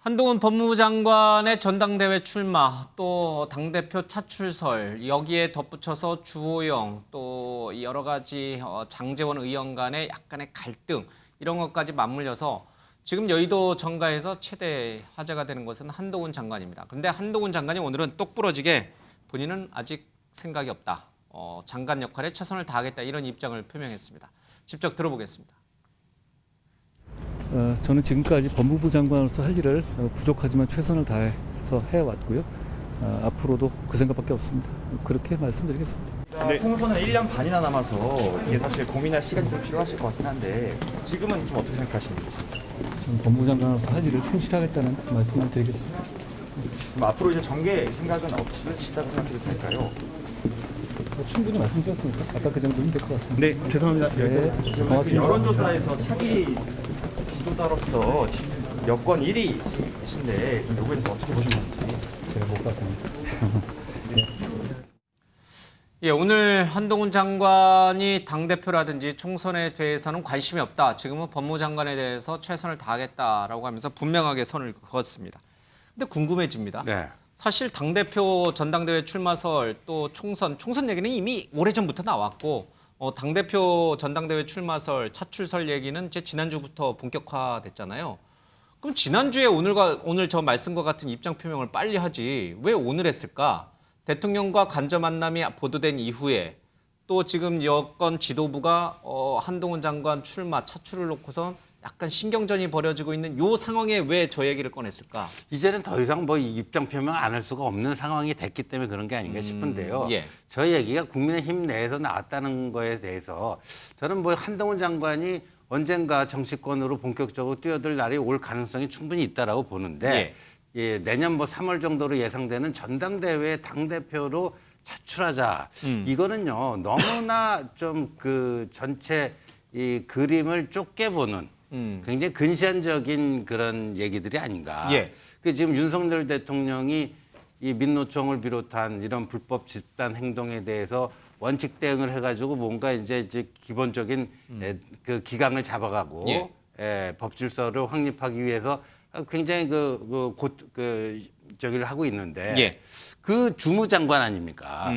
한동훈 법무부 장관의 전당대회 출마, 또 당대표 차출설, 여기에 덧붙여서 주호영, 또 여러 가지 장제원 의원 간의 약간의 갈등, 이런 것까지 맞물려서 지금 여의도 정가에서 최대 화제가 되는 것은 한동훈 장관입니다. 그런데 한동훈 장관이 오늘은 똑부러지게 본인은 아직 생각이 없다. 장관 역할에 최선을 다하겠다, 이런 입장을 표명했습니다. 직접 들어보겠습니다. 저는 지금까지 법무부 장관으로서 할 일을 부족하지만 최선을 다해서 해왔고요. 앞으로도 그 생각밖에 없습니다. 그렇게 말씀드리겠습니다. 네. 총선은 1년 반이나 남아서 이게 사실 고민할 시간이 좀 필요하실 것 같긴 한데 지금은 좀 어떻게 생각하시는지? 저는 법무부 장관으로서 할 일을 충실하겠다는 말씀을 드리겠습니다. 그럼 앞으로 이제 정계 생각은 없으시다고 생각해도 될까요? 충분히 말씀드렸습니다. 아까 그 정도면 될 것 같습니다. 네, 죄송합니다. 네, 고맙습니다. 여론조사에서 차기 지도자로서 여권 1위이신데 좀 요거에 대해서 어떻게 보셨는지? 제가 못 봤습니다. 예, 오늘 한동훈 장관이 당대표라든지 총선에 대해서는 관심이 없다. 지금은 법무부 장관에 대해서 최선을 다하겠다라고 하면서 분명하게 선을 그었습니다. 근데 궁금해집니다. 네. 사실 당대표 전당대회 출마설 또 총선 얘기는 이미 오래전부터 나왔고 당대표 전당대회 출마설 차출설 얘기는 이제 지난주부터 본격화됐잖아요. 그럼 지난주에 오늘 저 말씀과 같은 입장 표명을 빨리 하지 왜 오늘 했을까? 대통령과 간접 만남이 보도된 이후에 또 지금 여권 지도부가 한동훈 장관 출마 차출을 놓고선 약간 신경전이 벌어지고 있는 이 상황에 왜 저 얘기를 꺼냈을까? 이제는 더 이상 뭐 입장 표명 안 할 수가 없는 상황이 됐기 때문에 그런 게 아닌가 싶은데요. 예. 저 얘기가 국민의힘 내에서 나왔다는 거에 대해서 저는 뭐 한동훈 장관이 언젠가 정치권으로 본격적으로 뛰어들 날이 올 가능성이 충분히 있다라고 보는데 예, 내년 뭐 3월 정도로 예상되는 전당대회 당대표로 차출하자. 이거는요 너무나 좀 그 전체 이 그림을 좁게 보는 굉장히 근시안적인 그런 얘기들이 아닌가. 예. 그 지금 윤석열 대통령이 이 민노총을 비롯한 이런 불법 집단 행동에 대해서 원칙 대응을 해가지고 뭔가 이제 기본적인 그 기강을 잡아가고 법 질서를 확립하기 위해서 굉장히 저기를 하고 있는데 그 주무장관 아닙니까?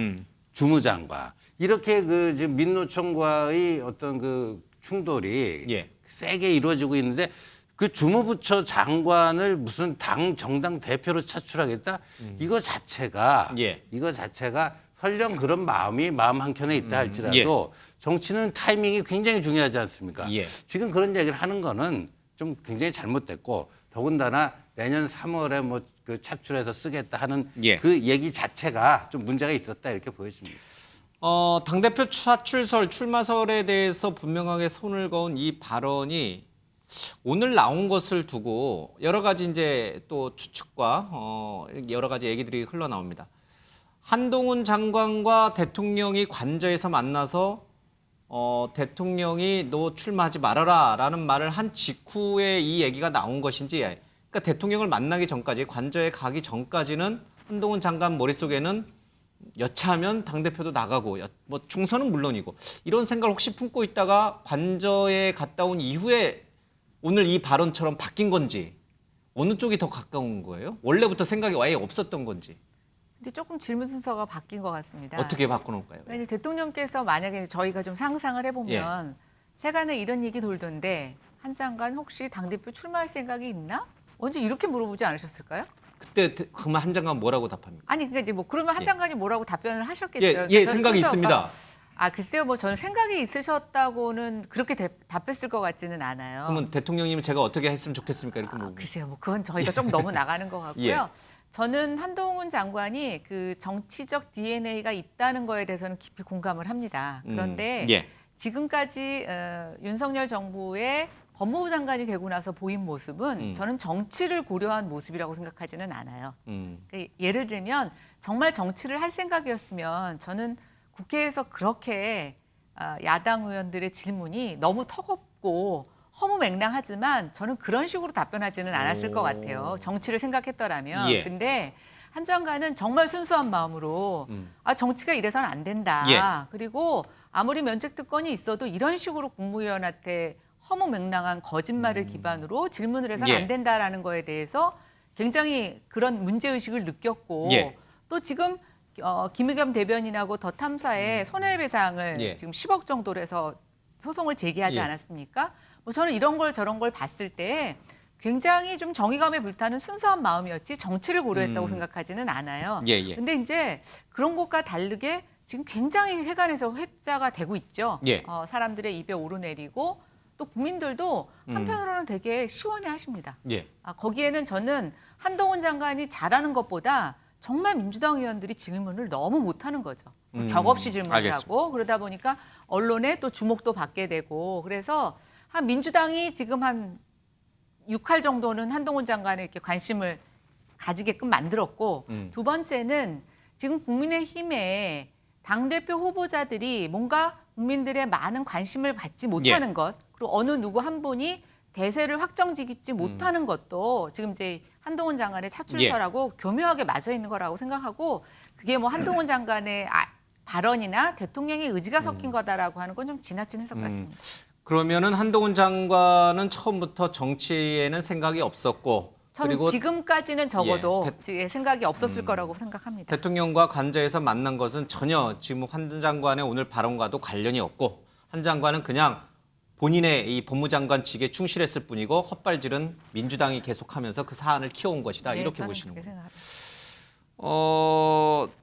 주무장관. 이렇게 그 지금 민노총과의 어떤 그 충돌이 세게 이루어지고 있는데 그 주무부처 장관을 무슨 정당 대표로 차출하겠다? 이거 자체가 설령 그런 마음 한켠에 있다 할지라도 정치는 타이밍이 굉장히 중요하지 않습니까? 지금 그런 얘기를 하는 거는 좀 굉장히 잘못됐고 더군다나 내년 3월에 뭐 그 차출해서 쓰겠다 하는 그 얘기 자체가 좀 문제가 있었다 이렇게 보여집니다. 당대표 차출설, 출마설에 대해서 분명하게 손을 그은 이 발언이 오늘 나온 것을 두고 여러 가지 이제 또 추측과 여러 가지 얘기들이 흘러나옵니다. 한동훈 장관과 대통령이 관저에서 만나서 대통령이 너 출마하지 말아라라는 말을 한 직후에 이 얘기가 나온 것인지, 그러니까 대통령을 만나기 전까지, 관저에 가기 전까지는 한동훈 장관 머릿속에는 여차하면 당대표도 나가고 뭐 총선은 물론이고 이런 생각을 혹시 품고 있다가 관저에 갔다 온 이후에 오늘 이 발언처럼 바뀐 건지, 어느 쪽이 더 가까운 거예요? 원래부터 생각이 아예 없었던 건지. 근데 조금 질문 순서가 바뀐 것 같습니다. 어떻게 바꿔놓을까요? 왜냐하면 대통령께서 만약에 저희가 좀 상상을 해보면 세간에 이런 얘기 돌던데 한 장관 혹시 당대표 출마할 생각이 있나? 언제 이렇게 물어보지 않으셨을까요? 그때 그러면 한 장관 뭐라고 답합니까? 아니 그러니까 이제 뭐 그러면 한 장관이 뭐라고 답변을 하셨겠죠. 생각이 있습니다. 글쎄요, 뭐 저는 생각이 있으셨다고는 그렇게 답했을 것 같지는 않아요. 그러면 대통령님은 제가 어떻게 했으면 좋겠습니까? 이렇게 물어보고. 글쎄요, 뭐 그건 저희가 좀 너무 나가는 것 같고요. 저는 한동훈 장관이 그 정치적 DNA가 있다는 거에 대해서는 깊이 공감을 합니다. 그런데 지금까지 윤석열 정부의 법무부 장관이 되고 나서 보인 모습은 저는 정치를 고려한 모습이라고 생각하지는 않아요. 그러니까 예를 들면 정말 정치를 할 생각이었으면 저는 국회에서 그렇게 야당 의원들의 질문이 너무 턱없고 허무맹랑하지만 저는 그런 식으로 답변하지는 않았을 것 같아요. 정치를 생각했더라면. 근데 한 장관은 정말 순수한 마음으로 정치가 이래서는 안 된다. 그리고 아무리 면책특권이 있어도 이런 식으로 국무위원한테 허무맹랑한 거짓말을 기반으로 질문을 해서는 안 된다라는 거에 대해서 굉장히 그런 문제의식을 느꼈고 예. 또 지금 김의겸 대변인하고 더 탐사에 손해배상을 예. 지금 10억 정도로 해서 소송을 제기하지 예. 않았습니까? 뭐 저는 이런 걸 저런 걸 봤을 때 굉장히 좀 정의감에 불타는 순수한 마음이었지 정치를 고려했다고 생각하지는 않아요. 예, 예. 근데 이제 그런 것과 다르게 지금 굉장히 세간에서 회자가 되고 있죠. 예. 사람들의 입에 오르내리고 또 국민들도 한편으로는 되게 시원해하십니다. 예. 거기에는 저는 한동훈 장관이 잘하는 것보다 정말 민주당 의원들이 질문을 너무 못하는 거죠. 격 없이 질문을 알겠습니다. 하고 그러다 보니까 언론에 또 주목도 받게 되고 그래서 한 민주당이 지금 한 6할 정도는 한동훈 장관에 이렇게 관심을 가지게끔 만들었고 두 번째는 지금 국민의힘에 당대표 후보자들이 뭔가 국민들의 많은 관심을 받지 못하는 것 그리고 어느 누구 한 분이 대세를 확정짓지 못하는 것도 지금 이제 한동훈 장관의 차출설하고 교묘하게 맞아 있는 거라고 생각하고 그게 뭐 한동훈 장관의 발언이나 대통령의 의지가 섞인 거다라고 하는 건 좀 지나친 해석 같습니다. 그러면은 한동훈 장관은 처음부터 정치에는 생각이 없었고 저는 그리고 지금까지는 적어도 예, 생각이 없었을 거라고 생각합니다. 대통령과 관저에서 만난 것은 전혀 지금 한 장관의 오늘 발언과도 관련이 없고 한 장관은 그냥 본인의 이 법무장관직에 충실했을 뿐이고 헛발질은 민주당이 계속하면서 그 사안을 키워온 것이다. 네, 이렇게 저는 보시는 그렇게 거예요. 생각합니다.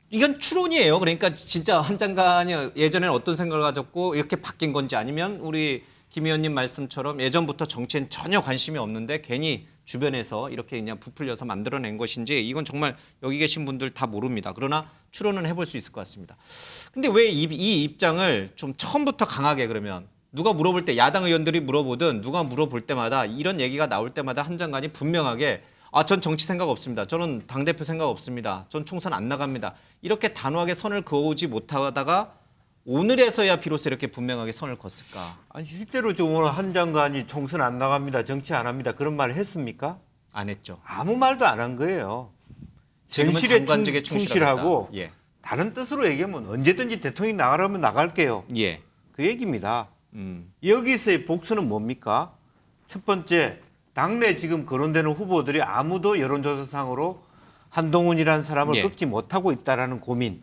이건 추론이에요. 그러니까 진짜 한 장관이 예전에는 어떤 생각을 가졌고 이렇게 바뀐 건지 아니면 우리 김 의원님 말씀처럼 예전부터 정치엔 전혀 관심이 없는데 괜히 주변에서 이렇게 그냥 부풀려서 만들어낸 것인지 이건 정말 여기 계신 분들 다 모릅니다. 그러나 추론은 해볼 수 있을 것 같습니다. 근데 왜 이 입장을 좀 처음부터 강하게 그러면 누가 물어볼 때 야당 의원들이 물어보든 누가 물어볼 때마다 이런 얘기가 나올 때마다 한 장관이 분명하게 전 정치 생각 없습니다. 저는 당대표 생각 없습니다. 전 총선 안 나갑니다. 이렇게 단호하게 선을 그어오지 못하다가 오늘에서야 비로소 이렇게 분명하게 선을 걷을까? 아니 실제로 좀 오늘 한 장관이 총선 안 나갑니다. 정치 안 합니다. 그런 말을 했습니까? 안 했죠. 아무 말도 안 한 거예요. 지금은 현실에 장관직에 충실하고 예. 다른 뜻으로 얘기하면 언제든지 대통령이 나가라면 나갈게요. 예. 그 얘기입니다. 여기서의 복수는 뭡니까? 첫 번째, 당내 지금 거론되는 후보들이 아무도 여론조사상으로 한동훈이라는 사람을 예. 꺾지 못하고 있다라는 고민.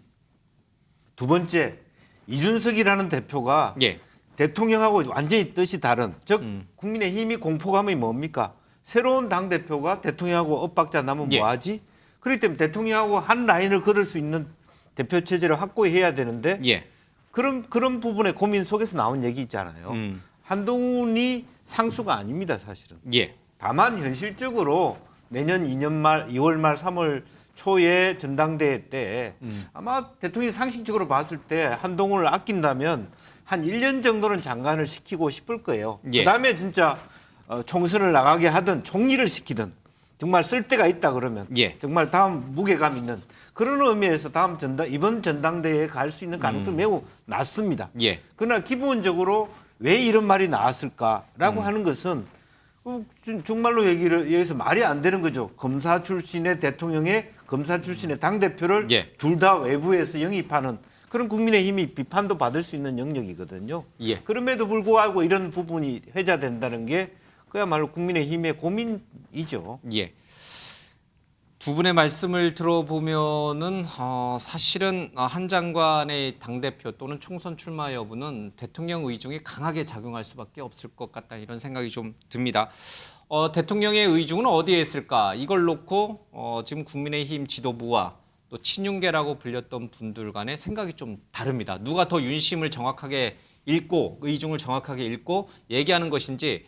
두 번째, 이준석이라는 대표가 예. 대통령하고 완전히 뜻이 다른, 즉 국민의힘이 공포감이 뭡니까? 새로운 당대표가 대통령하고 엇박자 나면 예. 뭐하지? 그렇기 때문에 대통령하고 한 라인을 걸을 수 있는 대표 체제를 확고해야 되는데 예. 그런 부분의 고민 속에서 나온 얘기 있잖아요. 한동훈이 상수가 아닙니다, 사실은. 예. 다만 현실적으로 내년 2년 말, 2월 말, 3월 초에 전당대회 때 아마 대통령이 상식적으로 봤을 때 한동훈을 아낀다면 한 1년 정도는 장관을 시키고 싶을 거예요. 예. 그다음에 진짜 총선을 나가게 하든 총리를 시키든 정말 쓸 데가 있다 그러면 예. 정말 다음 무게감 있는 그런 의미에서 이번 전당대회에 갈 수 있는 가능성이 매우 낮습니다. 예. 그러나 기본적으로 왜 이런 말이 나왔을까라고 하는 것은 정말로 여기서 말이 안 되는 거죠. 검사 출신의 대통령의 검사 출신의 당대표를 예. 둘 다 외부에서 영입하는 그런 국민의힘이 비판도 받을 수 있는 영역이거든요. 예. 그럼에도 불구하고 이런 부분이 회자된다는 게 그야말로 국민의힘의 고민이죠. 예. 두 분의 말씀을 들어보면은 사실은 한 장관의 당대표 또는 총선 출마 여부는 대통령 의중이 강하게 작용할 수밖에 없을 것 같다 이런 생각이 좀 듭니다. 대통령의 의중은 어디에 있을까? 이걸 놓고 지금 국민의힘 지도부와 또 친윤계라고 불렸던 분들 간의 생각이 좀 다릅니다. 누가 더 윤심을 정확하게 읽고 의중을 정확하게 읽고 얘기하는 것인지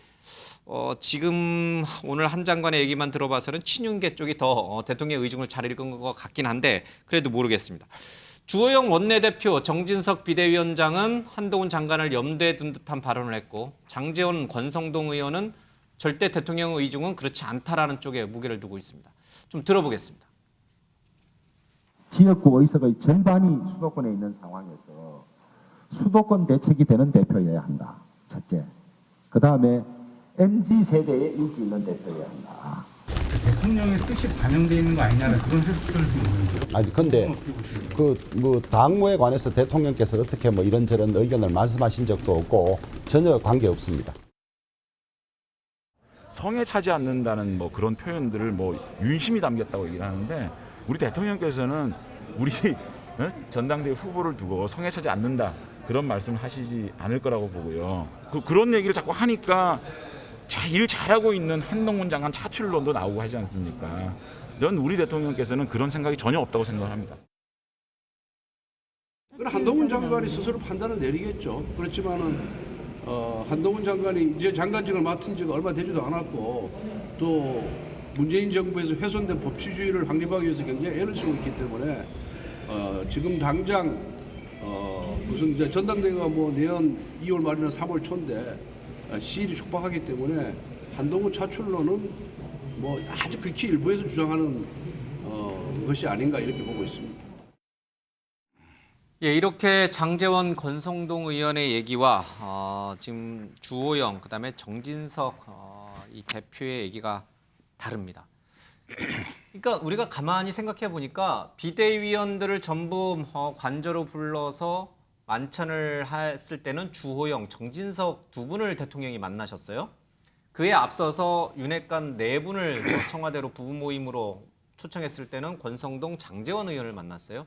지금 오늘 한 장관의 얘기만 들어봐서는 친윤계 쪽이 더 대통령의 의중을 잘 읽은 것 같긴 한데 그래도 모르겠습니다. 주호영 원내대표, 정진석 비대위원장은 한동훈 장관을 염두에 둔 듯한 발언을 했고 장제원, 권성동 의원은 절대 대통령 의중은 그렇지 않다라는 쪽에 무게를 두고 있습니다. 좀 들어보겠습니다. 지역구 의석의 절반이 수도권에 있는 상황에서 수도권 대책이 되는 대표여야 한다. 첫째. 그다음에 MZ세대에 인기 있는 대표여야 한다. 대통령의 뜻이 반영되어 있는 거 아니냐는 그런 해석들을 좀 있는데. 아니 근데 그 당무에 관해서 대통령께서 어떻게 뭐 이런저런 의견을 말씀하신 적도 없고 전혀 관계 없습니다. 성에 차지 않는다는 뭐 그런 표현들을 뭐 윤심이 담겼다고 얘기를 하는데 우리 대통령께서는 우리 전당대회 후보를 두고 성에 차지 않는다 그런 말씀을 하시지 않을 거라고 보고요. 그런 얘기를 자꾸 하니까 일 잘하고 있는 한동훈 장관 차출론도 나오고 하지 않습니까? 전 우리 대통령께서는 그런 생각이 전혀 없다고 생각합니다. 한동훈 장관이 스스로 판단을 내리겠죠. 그렇지만은 한동훈 장관이 이제 장관직을 맡은 지가 얼마 되지도 않았고 또 문재인 정부에서 훼손된 법치주의를 확립하기 위해서 굉장히 애를 쓰고 있기 때문에 지금 당장 무슨 이제 전당대회가 뭐 내년 2월 말이나 3월 초인데 시일이 촉박하기 때문에 한동훈 차출론은 뭐 아주 극히 일부에서 주장하는 것이 아닌가 이렇게 보고 있습니다. 예, 이렇게 장제원 권성동 의원의 얘기와 지금 주호영 그다음에 정진석 이 대표의 얘기가 다릅니다. 그러니까 우리가 가만히 생각해 보니까 비대위원들을 전부 관저로 불러서 만찬을 했을 때는 주호영, 정진석 두 분을 대통령이 만나셨어요. 그에 앞서서 윤핵관 네 분을 청와대로 부부 모임으로 초청했을 때는 권성동, 장제원 의원을 만났어요.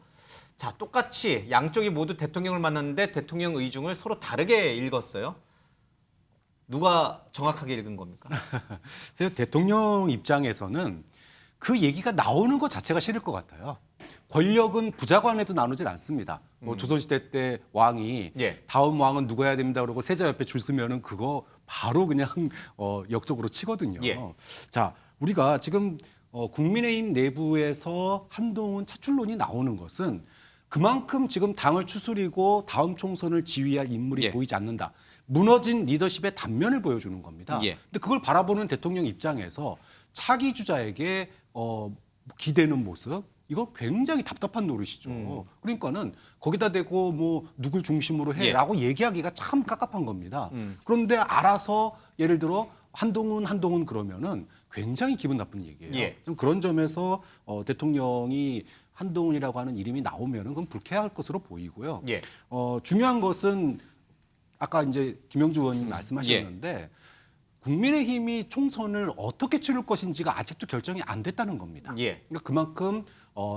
자, 똑같이 양쪽이 모두 대통령을 만났는데 대통령 의중을 서로 다르게 읽었어요. 누가 정확하게 읽은 겁니까? 그래서 대통령 입장에서는 그 얘기가 나오는 것 자체가 싫을 것 같아요. 권력은 부자관에도 나누질 않습니다. 뭐 조선시대 때 왕이 다음 왕은 누가 해야 됩니다 그러고 세자 옆에 줄 서면은 그거 바로 그냥 역적으로 치거든요. 자, 우리가 지금 국민의힘 내부에서 한동훈 차출론이 나오는 것은 그만큼 지금 당을 추스리고 다음 총선을 지휘할 인물이 보이지 않는다. 무너진 리더십의 단면을 보여주는 겁니다. 근데 그걸 바라보는 대통령 입장에서 차기 주자에게 기대는 모습, 이거 굉장히 답답한 노릇이죠. 그러니까는 거기다 대고 뭐 누굴 중심으로 해라고 얘기하기가 참 깝깝한 겁니다. 그런데 알아서 예를 들어 한동훈 그러면은 굉장히 기분 나쁜 얘기예요. 좀 그런 점에서 대통령이 한동훈이라고 하는 이름이 나오면은 그건 불쾌할 것으로 보이고요. 중요한 것은 아까 이제 김영주 의원님 말씀하셨는데 국민의힘이 총선을 어떻게 치를 것인지가 아직도 결정이 안 됐다는 겁니다. 그러니까 그만큼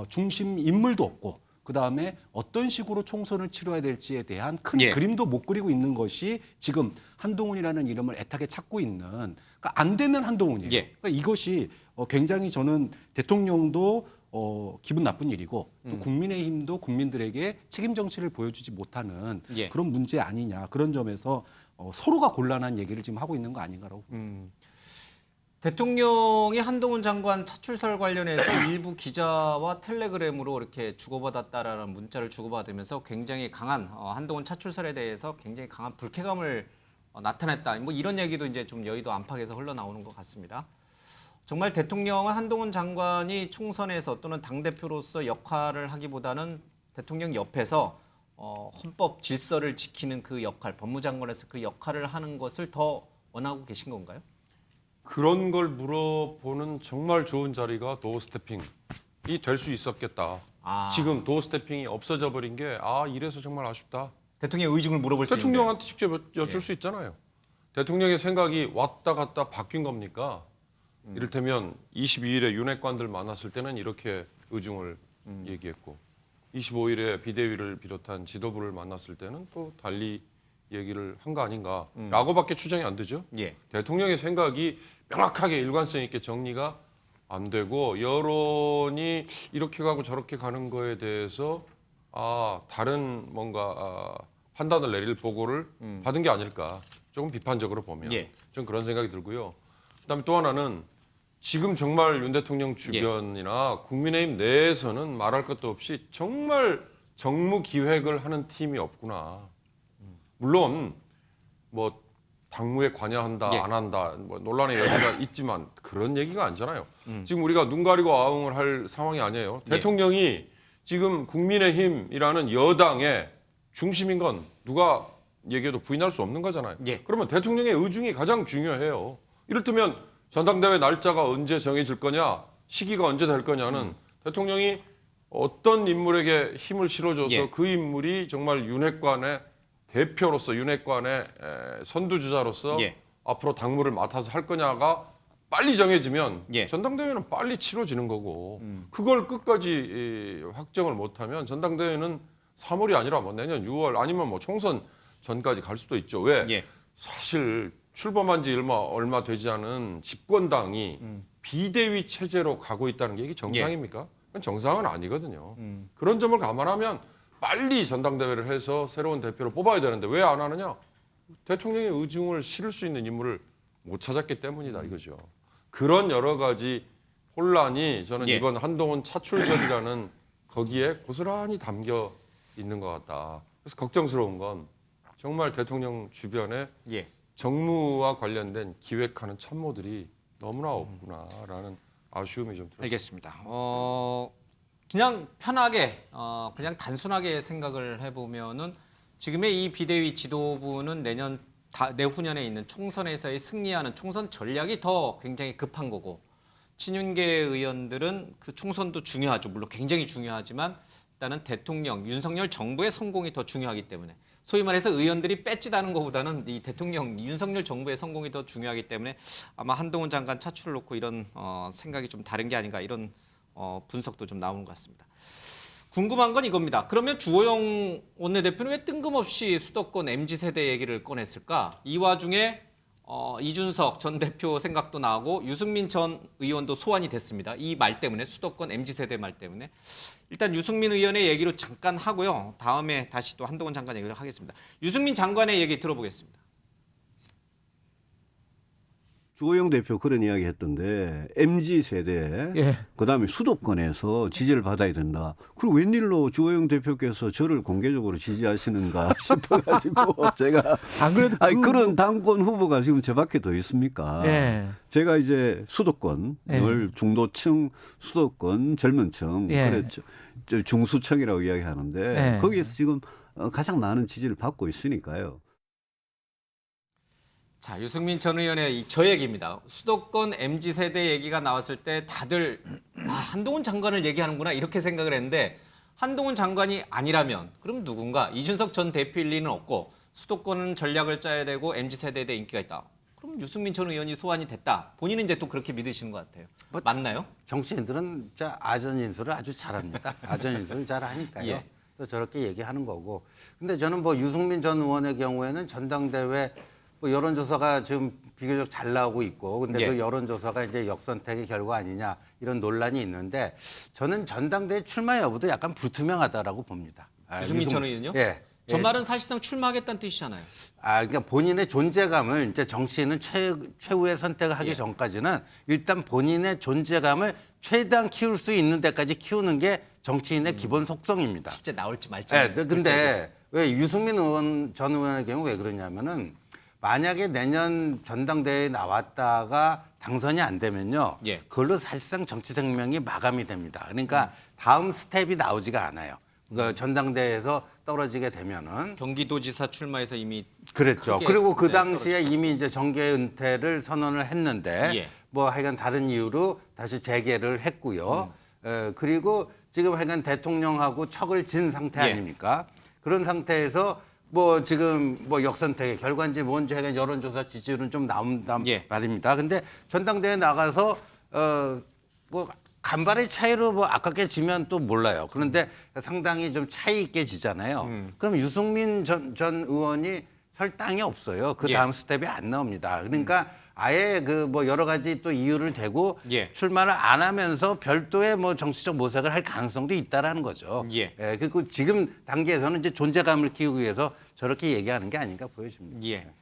중심 인물도 없고 그다음에 어떤 식으로 총선을 치러야 될지에 대한 큰 그림도 못 그리고 있는 것이 지금 한동훈이라는 이름을 애타게 찾고 있는, 그러니까 안 되면 한동훈이에요. 그러니까 이것이 굉장히 저는 대통령도 기분 나쁜 일이고 또 국민의힘도 국민들에게 책임 정치를 보여주지 못하는 그런 문제 아니냐, 그런 점에서 서로가 곤란한 얘기를 지금 하고 있는 거 아닌가라고 봅니다. 대통령이 한동훈 장관 차출설 관련해서 일부 기자와 텔레그램으로 이렇게 주고받았다라는 문자를 주고받으면서 굉장히 강한 한동훈 차출설에 대해서 굉장히 강한 불쾌감을 나타냈다. 뭐 이런 얘기도 이제 좀 여의도 안팎에서 흘러나오는 것 같습니다. 정말 대통령은 한동훈 장관이 총선에서 또는 당대표로서 역할을 하기보다는 대통령 옆에서 헌법 질서를 지키는 그 역할, 법무장관에서 그 역할을 하는 것을 더 원하고 계신 건가요? 그런 걸 물어보는 정말 좋은 자리가 도어 스태핑이 될 수 있었겠다. 지금 도어 스태핑이 없어져 버린 게 이래서 정말 아쉽다. 대통령의 의중을 물어볼 수 있는데. 대통령한테 직접 여쭐 수 있잖아요. 대통령의 생각이 왔다 갔다 바뀐 겁니까? 이를테면 22일에 윤핵관들 만났을 때는 이렇게 의중을 얘기했고 25일에 비대위를 비롯한 지도부를 만났을 때는 또 달리 얘기를 한 거 아닌가라고밖에 추정이 안 되죠. 대통령의 생각이 명확하게 일관성 있게 정리가 안 되고 여론이 이렇게 가고 저렇게 가는 거에 대해서 다른 뭔가 판단을 내릴 보고를 받은 게 아닐까, 조금 비판적으로 보면 좀 그런 생각이 들고요. 그다음에 또 하나는 지금 정말 윤 대통령 주변이나 국민의힘 내에서는 말할 것도 없이 정말 정무 기획을 하는 팀이 없구나. 물론 뭐 당무에 관여한다 안 한다 뭐 논란의 여지가 있지만 그런 얘기가 아니잖아요. 지금 우리가 눈 가리고 아웅을 할 상황이 아니에요. 대통령이 지금 국민의힘이라는 여당의 중심인 건 누가 얘기해도 부인할 수 없는 거잖아요. 그러면 대통령의 의중이 가장 중요해요. 이를테면 전당대회 날짜가 언제 정해질 거냐, 시기가 언제 될 거냐는 대통령이 어떤 인물에게 힘을 실어줘서 그 인물이 정말 윤핵관의 대표로서, 윤핵관의 선두주자로서 앞으로 당무를 맡아서 할 거냐가 빨리 정해지면 예. 전당대회는 빨리 치러지는 거고 그걸 끝까지 확정을 못하면 전당대회는 3월이 아니라 뭐 내년 6월 아니면 뭐 총선 전까지 갈 수도 있죠. 왜? 예. 사실 출범한 지 얼마 되지 않은 집권당이 비대위 체제로 가고 있다는 게 이게 정상입니까? 그건 정상은 아니거든요. 그런 점을 감안하면 빨리 전당대회를 해서 새로운 대표를 뽑아야 되는데 왜 안 하느냐? 대통령의 의중을 실을 수 있는 인물을 못 찾았기 때문이다 이거죠. 그런 여러 가지 혼란이 저는 예. 이번 한동훈 차출설이라는 거기에 고스란히 담겨 있는 것 같다. 그래서 걱정스러운 건 정말 대통령 주변에 예. 정무와 관련된 기획하는 참모들이 너무나 없구나라는 아쉬움이 좀 들었습니다. 알겠습니다. 그냥 편하게 그냥 단순하게 생각을 해보면은 지금의 이 비대위 지도부는 내후년에 있는 총선에서의 승리하는 총선 전략이 더 굉장히 급한 거고 친윤계 의원들은 그 총선도 중요하죠. 물론 굉장히 중요하지만 일단은 대통령 윤석열 정부의 성공이 더 중요하기 때문에 소위 말해서 의원들이 뺏지다는 것보다는 이 대통령 윤석열 정부의 성공이 더 중요하기 때문에 아마 한동훈 장관 차출을 놓고 이런 생각이 좀 다른 게 아닌가 이런 분석도 좀 나오는 것 같습니다. 궁금한 건 이겁니다. 그러면 주호영 원내대표는 왜 뜬금없이 수도권 MZ세대 얘기를 꺼냈을까? 이 와중에 이준석 전 대표 생각도 나고 유승민 전 의원도 소환이 됐습니다. 이 말 때문에 수도권 MZ세대 말 때문에. 일단 유승민 의원의 얘기로 잠깐 하고요. 다음에 다시 또 한동훈 장관 얘기를 하겠습니다. 유승민 장관의 얘기 들어보겠습니다. 주호영 대표 그런 이야기 했던데 MZ 세대 그다음에 수도권에서 지지를 받아야 된다. 그리고 웬일로 주호영 대표께서 저를 공개적으로 지지하시는가 싶어가지고 제가 안 그래도 그런 당권 후보가 지금 제 밖에 더 있습니까? 제가 이제 수도권을 중도층, 수도권, 젊은층 그랬죠. 중수층이라고 이야기하는데 거기에서 지금 가장 많은 지지를 받고 있으니까요. 자, 유승민 전 의원의 저 얘기입니다. 수도권 MZ세대 얘기가 나왔을 때 다들 한동훈 장관을 얘기하는구나 이렇게 생각을 했는데 한동훈 장관이 아니라면 그럼 누군가? 이준석 전 대표일 리는 없고 수도권은 전략을 짜야 되고 MZ세대에 대해 인기가 있다. 그럼 유승민 전 의원이 소환이 됐다. 본인은 이제 또 그렇게 믿으시는 것 같아요. 맞나요? 정치인들은 진짜 아전인수를 아주 잘합니다. 아전인수를 잘하니까요. 예. 또 저렇게 얘기하는 거고. 근데 저는 뭐 유승민 전 의원의 경우에는 전당대회 뭐 여론조사가 지금 비교적 잘 나오고 있고, 근데 그 여론조사가 이제 역선택의 결과 아니냐 이런 논란이 있는데 저는 전당대회 출마 여부도 약간 불투명하다라고 봅니다. 유승민 전 의원요? 예. 저 말은 사실상 출마하겠다는 뜻이잖아요. 그러니까 본인의 존재감을 이제 정치인은 최후의 선택을 하기 전까지는 일단 본인의 존재감을 최대한 키울 수 있는 데까지 키우는 게 정치인의 기본 속성입니다. 실제 나올지 말지. 네, 근데 왜 유승민 전 의원의 경우 왜 그러냐면은 만약에 내년 전당대회에 나왔다가 당선이 안 되면요. 그걸로 사실상 정치 생명이 마감이 됩니다. 그러니까 다음 스텝이 나오지가 않아요. 그러니까 전당대회에서 떨어지게 되면은 경기도지사 출마해서 이미 그랬죠. 그리고 그 당시에 이미 이제 정계 은퇴를 선언을 했는데 뭐 하여간 다른 이유로 다시 재개를 했고요. 그리고 지금 하여간 대통령하고 척을 진 상태 아닙니까? 그런 상태에서 뭐 지금 뭐 역선택의 결과인지 뭔지 하여간 여론조사 지지율은 좀 나온단 말입니다. 근데 전당대회 나가서 뭐 간발의 차이로 뭐 아깝게 지면 또 몰라요. 그런데 상당히 좀 차이 있게 지잖아요. 그럼 유승민 전 의원이 설 땅이 없어요. 그 다음 스텝이 안 나옵니다. 그러니까 아예 그 뭐 여러 가지 또 이유를 대고 출마를 안 하면서 별도의 뭐 정치적 모색을 할 가능성도 있다라는 거죠. 그리고 지금 단계에서는 이제 존재감을 키우기 위해서 저렇게 얘기하는 게 아닌가 보여집니다.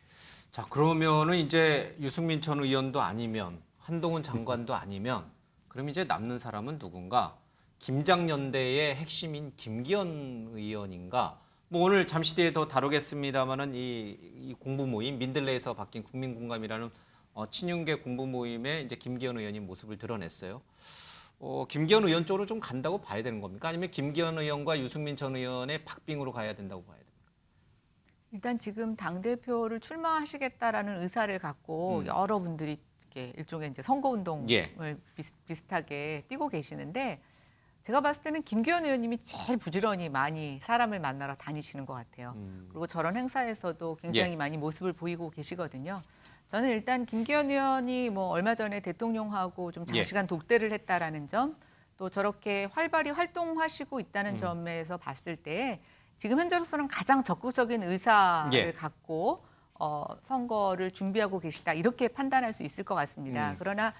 자, 그러면은 이제 유승민 전 의원도 아니면 한동훈 장관도 아니면 그럼 이제 남는 사람은 누군가? 김장연대의 핵심인 김기현 의원인가? 뭐 오늘 잠시 뒤에 더 다루겠습니다만은 이 공부 모임 민들레에서 바뀐 국민공감이라는 친윤계 공부 모임에 이제 김기현 의원이 모습을 드러냈어요. 김기현 의원 쪽으로 좀 간다고 봐야 되는 겁니까? 아니면 김기현 의원과 유승민 전 의원의 박빙으로 가야 된다고 봐야 됩니까? 일단 지금 당대표를 출마하시겠다라는 의사를 갖고 여러분들이 이렇게 일종의 이제 선거운동을 비슷하게 띄고 계시는데 제가 봤을 때는 김기현 의원님이 제일 부지런히 많이 사람을 만나러 다니시는 것 같아요. 그리고 저런 행사에서도 굉장히 많이 모습을 보이고 계시거든요. 저는 일단 김기현 의원이 뭐 얼마 전에 대통령하고 좀 장시간 독대를 했다라는 점, 또 저렇게 활발히 활동하시고 있다는 점에서 봤을 때 지금 현재로서는 가장 적극적인 의사를 갖고 선거를 준비하고 계시다 이렇게 판단할 수 있을 것 같습니다. 그러나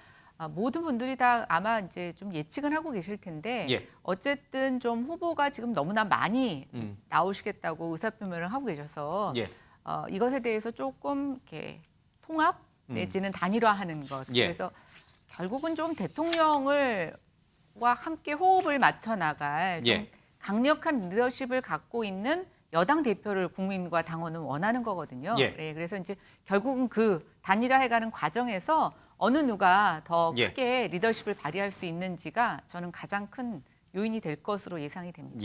모든 분들이 다 아마 이제 좀 예측은 하고 계실 텐데 어쨌든 좀 후보가 지금 너무나 많이 나오시겠다고 의사표명을 하고 계셔서 이것에 대해서 조금 이렇게 통합 내지는 단일화하는 것. 그래서 결국은 좀 대통령과 함께 호흡을 맞춰 나갈 좀 강력한 리더십을 갖고 있는 여당 대표를 국민과 당원은 원하는 거거든요. 네, 그래서 이제 결국은 그 단일화해가는 과정에서 어느 누가 더 크게 리더십을 발휘할 수 있는지가 저는 가장 큰 요인이 될 것으로 예상이 됩니다.